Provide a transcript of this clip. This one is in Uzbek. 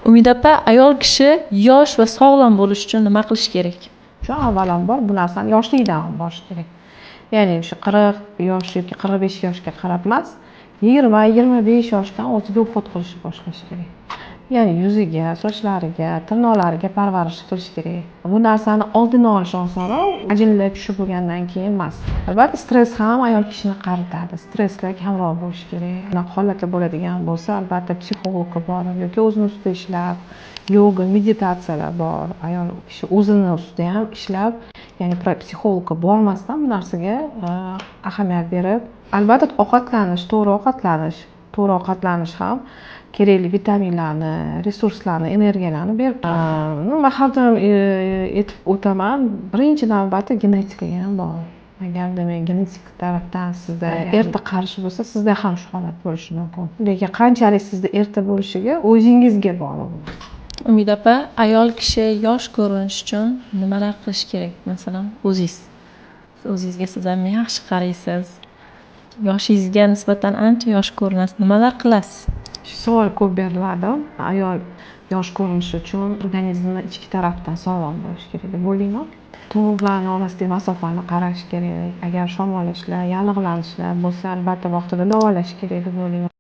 Umid opa, ayol kishi yosh va sog'lom bo'lish uchun nima qilish kerak? Shu avvalambor bu narsani yoshligidan ham borish kerak. Ya'ni shu 40 yosh yoki 45 yoshga qarab emas, 20-25 yoshdan o'ziga uhud qilishni boshlash kerak. Ya'ni yuziga, sochlariga, tirnoqlariga parvarish qilish kerak. Bu narsani oldini olish osonroq, ajinlar tushib bo'lgandan keyin emas. Albatta, stress ham ayol kishini qaritadi. Stressga kamroq bo'lish kerak. Bunaqa holatlar bo'ladigan bo'lsa, albatta psixologga borib yoki o'zini ustida ishlab, yoga, meditatsiyalar bor. Ayol kishi o'zini ustida ham ishlab, ya'ni psixologga bormasdan bu narsaga ahamiyat berib, albatta to'g'ri ovqatlanish ham kerakli vitaminlarni, resurslarni, energiyalarni berib turadi. Nima har doim aytib o'taman, birinchi navbatda genetikaga ham bog'liq. Agar demak genetik tarafdan sizda erta qarish bo'lsa, sizda ham shu holat bo'lishi mumkin. Lekin qanchalik sizda erta bo'lishiga o'zingizga bog'liq. Umid opa, ayol kishi yosh ko'rinish uchun nimalar qilish kerak? Masalan, o'zingizga siz ham yaxshi qaraysiz. Yoshingizga nisbatan ancha yosh ko'rinasiz. Nimalar qilasiz? Shu savol ko'p beriladi. Ayol yosh ko'rinishi uchun organizmni ichki tarafdan sog'lom bo'lishi kerak deb o'ylayman. To'g'larning orasidagi masofani qarash kerak. Agar shamollashlar, yallig'lanishlar bo'lsa, albatta vaqtida davolash kerak deb o'ylayman.